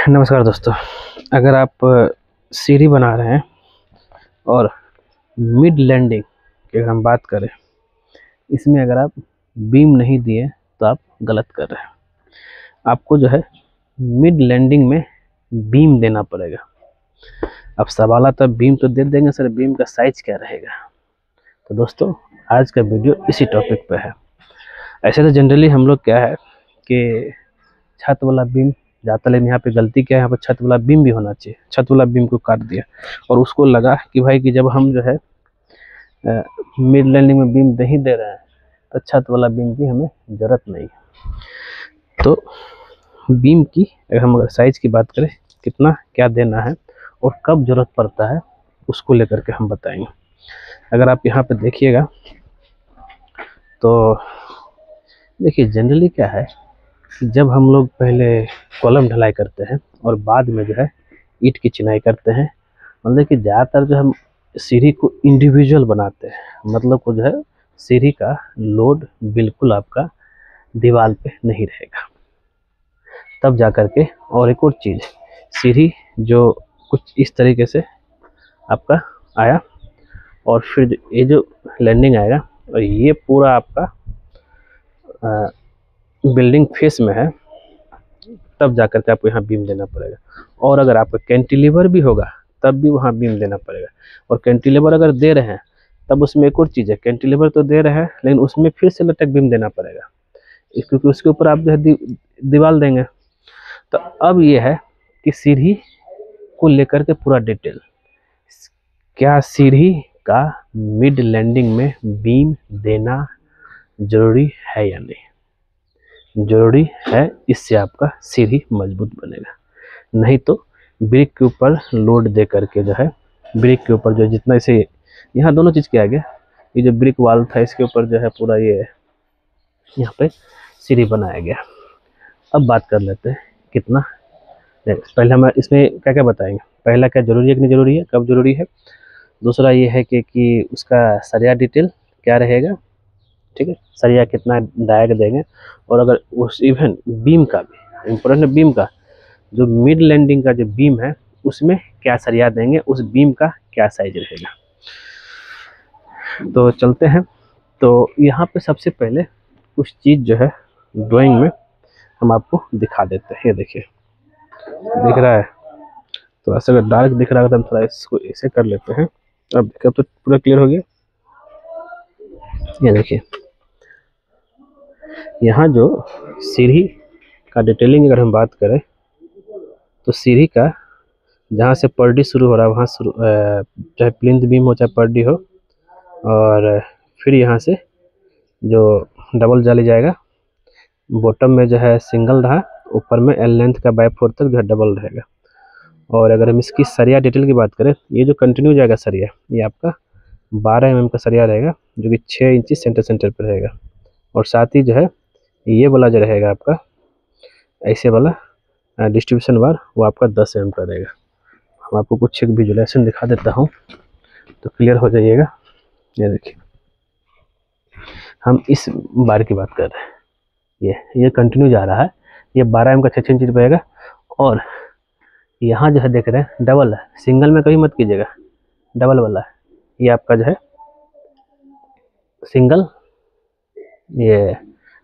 नमस्कार दोस्तों। अगर आप सीढ़ी बना रहे हैं और मिड लैंडिंग की अगर हम बात करें, इसमें अगर आप बीम नहीं दिए तो आप गलत कर रहे हैं। आपको जो है मिड लैंडिंग में बीम देना पड़ेगा। अब सवाल आता है बीम तो दे देंगे सर, बीम का साइज क्या रहेगा? तो दोस्तों आज का वीडियो इसी टॉपिक पे है। ऐसे तो जनरली हम लोग क्या है कि छत वाला बीम जाता, लेकिन यहाँ पे गलती क्या है, यहाँ पे छत वाला बीम भी होना चाहिए। छत वाला बीम को काट दिया और उसको लगा कि भाई कि जब हम जो है मिड लैंडिंग में बीम नहीं दे रहे हैं तो छत वाला बीम की हमें ज़रूरत नहीं। तो बीम की अगर हम साइज की बात करें, कितना क्या देना है और कब ज़रूरत पड़ता है, उसको लेकर के हम बताएंगे। अगर आप यहाँ पे देखिएगा तो देखिए जनरली क्या है, जब हम लोग पहले कॉलम ढलाई करते हैं और बाद में जो है ईंट की चिनाई करते हैं, मतलब कि ज़्यादातर जो हम सीढ़ी को इंडिविजुअल बनाते हैं, मतलब को जो है सीढ़ी का लोड बिल्कुल आपका दीवार पे नहीं रहेगा। तब जा कर के, और एक और चीज़, सीढ़ी जो कुछ इस तरीके से आपका आया और फिर ये जो लैंडिंग आएगा और ये पूरा आपका बिल्डिंग फेस में है, तब जाकर के आपको यहाँ बीम देना पड़ेगा। और अगर आपका कैंटिलीवर भी होगा तब भी वहाँ बीम देना पड़ेगा। और कैंटिलीवर अगर दे रहे हैं तब उसमें एक और चीज़ है, कैंटिलीवर तो दे रहे हैं लेकिन उसमें फिर से लटक बीम देना पड़ेगा, क्योंकि उसके ऊपर आप जो है दीवार देंगे। तो अब ये है कि सीढ़ी को लेकर के पूरा डिटेल, क्या सीढ़ी का मिड लैंडिंग में बीम देना जरूरी है या नहीं? जरूरी है, इससे आपका सीढ़ी मजबूत बनेगा। नहीं तो ब्रिक के ऊपर लोड दे करके जो है, ब्रिक के ऊपर जो जितना, इसे यहाँ दोनों चीज़ किया गया, ये जो ब्रिक वाल था इसके ऊपर जो है पूरा ये यहाँ पे सीढ़ी बनाया गया। अब बात कर लेते हैं कितना। पहले हम इसमें क्या क्या बताएंगे, पहला क्या जरूरी है कि नहीं जरूरी है, कब जरूरी है। दूसरा ये है कि उसका सरिया डिटेल क्या रहेगा, ठीक है, सरिया कितना डायग देंगे। और अगर उस इवन बीम का भी इम्पोर्टेंट है, बीम का जो मिड लैंडिंग का जो बीम है उसमें क्या सरिया देंगे, उस बीम का क्या साइज रहेगा। तो चलते हैं। तो यहाँ पे सबसे पहले कुछ चीज़ जो है ड्राइंग में हम आपको दिखा देते हैं। ये देखिए, दिख रहा है, तो ऐसा अगर डार्क दिख रहा है तो हम थोड़ा इसको ऐसे कर लेते हैं। अब देखिए, अब तो पूरा क्लियर हो गया। ये देखिए, यहाँ जो सीढ़ी का डिटेलिंग अगर हम बात करें तो सीढ़ी का जहाँ से पर्डी शुरू हो रहा है वहाँ शुरू, चाहे प्लिंथ बीम हो चाहे पर्डी हो, और फिर यहाँ से जो डबल जाली जाएगा, बॉटम में जो है सिंगल रहा, ऊपर में एल लेंथ का बाय 4 तक जो है डबल रहेगा। और अगर हम इसकी सरिया डिटेल की बात करें, ये जो कंटिन्यू जाएगा सरिया, ये आपका 12 mm का सरिया रहेगा जो कि 6 इंची सेंटर पर रहेगा। और साथ ही जो है ये वाला जो रहेगा आपका ऐसे वाला डिस्ट्रीब्यूशन बार, वो आपका 10 mm का रहेगा। हम आपको कुछ एक विजुअलाइजेशन दिखा देता हूँ तो क्लियर हो जाइएगा। ये देखिए, हम इस बार की बात कर रहे हैं, ये कंटिन्यू जा रहा है, ये 12 mm का 6 इंची रहेगा। और यहाँ जो है देख रहे हैं डबल है, सिंगल में कभी मत कीजिएगा, डबल वाला है, ये आपका जो है सिंगल, ये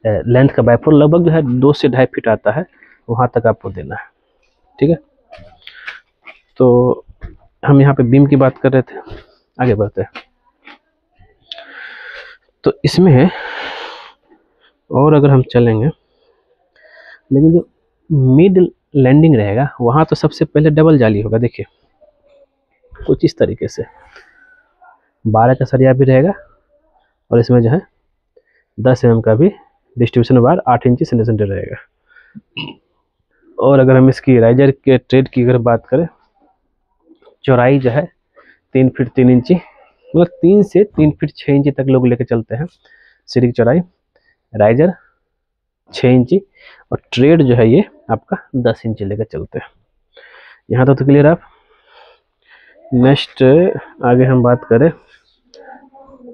लेंथ का बाय 4 लगभग जो है 2 से 2.5 फीट आता है, वहाँ तक आपको देना है, ठीक है। तो हम यहाँ पे बीम की बात कर रहे थे, आगे बढ़ते हैं। तो इसमें और अगर हम चलेंगे, लेकिन जो मिड लैंडिंग रहेगा वहाँ तो सबसे पहले डबल जाली होगा। देखिए कुछ इस तरीके से 12 का सरिया भी रहेगा और इसमें जो है 10 mm का भी डिस्ट्रीब्यूशन बार 8 इंची सेंटर रहेगा। और अगर हम इसकी राइजर के ट्रेड की अगर बात करें, चौड़ाई जो है 3 फीट 3 इंची, मतलब 3 से 3 फीट 6 इंची तक लोग लेके चलते हैं सीढ़ी की चौड़ाई, राइजर 6 इंची और ट्रेड जो है ये आपका 10 इंची लेकर चलते हैं। यहाँ तो क्लियर आप। नेक्स्ट आगे हम बात करें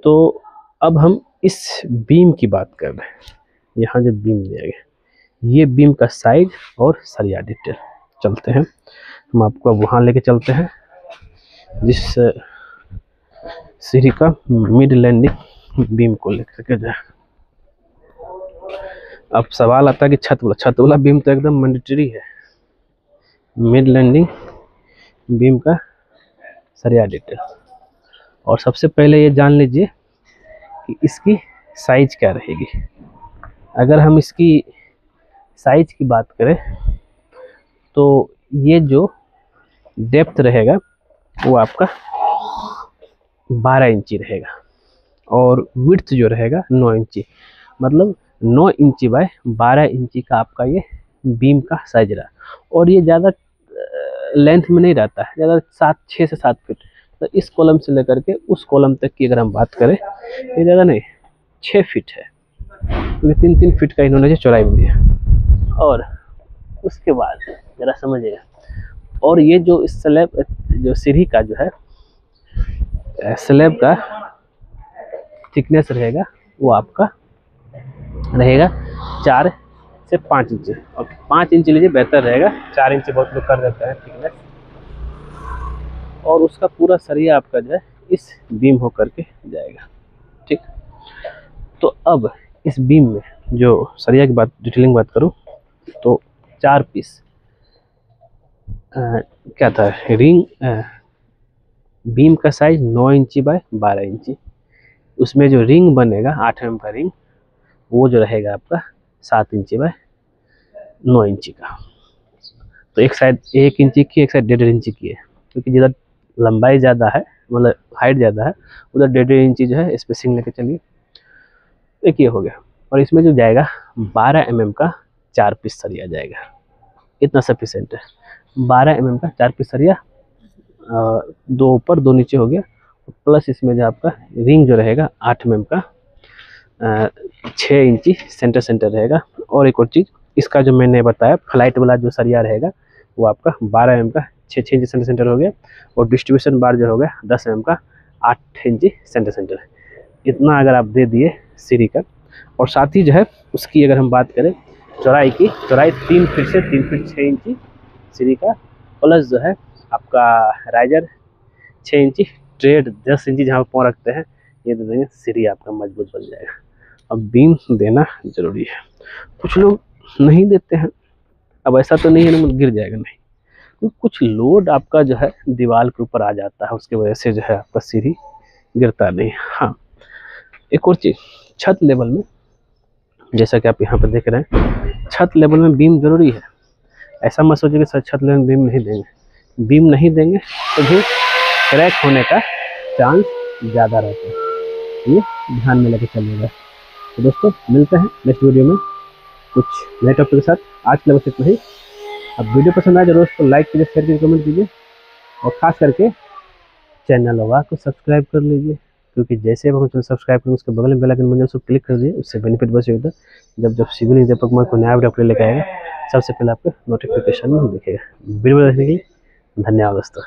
तो अब हम इस बीम की बात कर रहे हैं। यहाँ जो बीम दिया गया, ये बीम का साइज और सरिया डिटेल। चलते हैं, हम आपको अब वहाँ लेके चलते हैं जिस सीढ़ी का मिड लैंडिंग बीम को लेकर के जाए। अब सवाल आता है कि छत वाला बीम तो एकदम मैंडेटरी है। मिड लैंडिंग बीम का सरिया डिटेल, और सबसे पहले ये जान लीजिए कि इसकी साइज क्या रहेगी। अगर हम इसकी साइज की बात करें तो ये जो डेप्थ रहेगा वो आपका 12 इंची रहेगा, और विड्थ जो रहेगा 9 इंची, मतलब 9 इंची बाय 12 इंची का आपका ये बीम का साइज रहा। और ये ज़्यादा लेंथ में नहीं रहता है, ज़्यादा 6 से 7 फीट। तो इस कॉलम से लेकर के उस कॉलम तक की अगर हम बात करें, ये ज़्यादा नहीं 6 फीट है, क्योंकि 3-3 फीट का इन्होंने जो चौड़ाई में दिया। और उसके बाद ज़रा समझिएगा, और ये जो स्लैब जो सीढ़ी का जो है स्लैब का थिकनेस रहेगा वो आपका रहेगा 4 से 5 इंच, और 5 इंच लीजिए बेहतर रहेगा, 4 इंच बहुत लोग कर देते हैं थिकनेस। और उसका पूरा सरिया आपका जो है इस बीम हो करके जाएगा, ठीक। तो अब इस बीम में जो सरिया की बात डिटेलिंग बात करूँ तो 4 पीस क्या था, रिंग बीम का साइज 9 इंची बाय 12 इंची। उसमें जो रिंग बनेगा 8 mm का रिंग, वो जो रहेगा आपका 7 इंची बाय 9 इंची का। तो एक साइड 1 इंची की, एक साइड 1.5 इंची की है, क्योंकि जिधर लंबाई ज़्यादा है, मतलब हाइट ज़्यादा है, उधर 1.5 इंची जो है स्पेसिंग लेके चलिए। एक ये हो गया। और इसमें जो जाएगा 12 mm का 4 पीस सरिया जाएगा, इतना सफिशेंट है। 12 mm का 4 पीस सरिया, 2 ऊपर 2 नीचे हो गया, प्लस इसमें जो आपका रिंग जो रहेगा 8 mm का 6 इंची सेंटर रहेगा। और एक और चीज़, इसका जो मैंने बताया फ्लाइट वाला जो सरिया रहेगा वो आपका 12 mm का 6 इंची सेंटर हो गया, और डिस्ट्रीब्यूशन बार जो हो गया 10 mm का 8 इंची सेंटर। इतना अगर आप दे दिए सीढ़ी का, और साथ ही जो है उसकी अगर हम बात करें चौड़ाई की, चौड़ाई 3 फीट से 3 फीट 6 इंची सीढ़ी का, प्लस जो है आपका राइजर 6 इंची, ट्रेड 10 इंची जहाँ पाँव रखते हैं, ये दे देंगे, सीढ़ी आपका मजबूत बन जाएगा। अब बीम देना जरूरी है, कुछ लोग नहीं देते हैं। अब ऐसा तो नहीं है ना गिर जाएगा, नहीं, क्योंकि कुछ लोड आपका जो है दीवार के ऊपर आ जाता है, उसकी वजह से जो है आपका सीढ़ी गिरता नहीं। हाँ, एक और चीज़, छत लेवल में जैसा कि आप यहाँ पर देख रहे हैं, छत लेवल में बीम जरूरी है। ऐसा मत सोचिए कि सर छत लेवल में बीम नहीं देंगे, बीम नहीं देंगे तो भी क्रैक होने का चांस ज़्यादा रहता है, ये ध्यान में लेके चलिएगा। तो दोस्तों मिलते हैं नेक्स्ट वीडियो में कुछ नए टॉपिक के साथ। आज के लिए बस इतना ही। अब वीडियो पसंद आए जरूर उसको लाइक कीजिए, शेयर कीजिए, कमेंट कीजिए, और ख़ास करके चैनल होगा को सब्सक्राइब कर लीजिए, क्योंकि जैसे हम चैनल सब्सक्राइब करेंगे उसके बगल में बेल आइकन बन जाए, उसको क्लिक कर दीजिए। उससे बेनिफिट बस ये होता है, जब सिविल इंजीनियर पर कोई नया वीडियो लेकर आएगा सबसे पहले आपको नोटिफिकेशन में दिखेगा। वीडियो देखने के लिए धन्यवाद दोस्तों।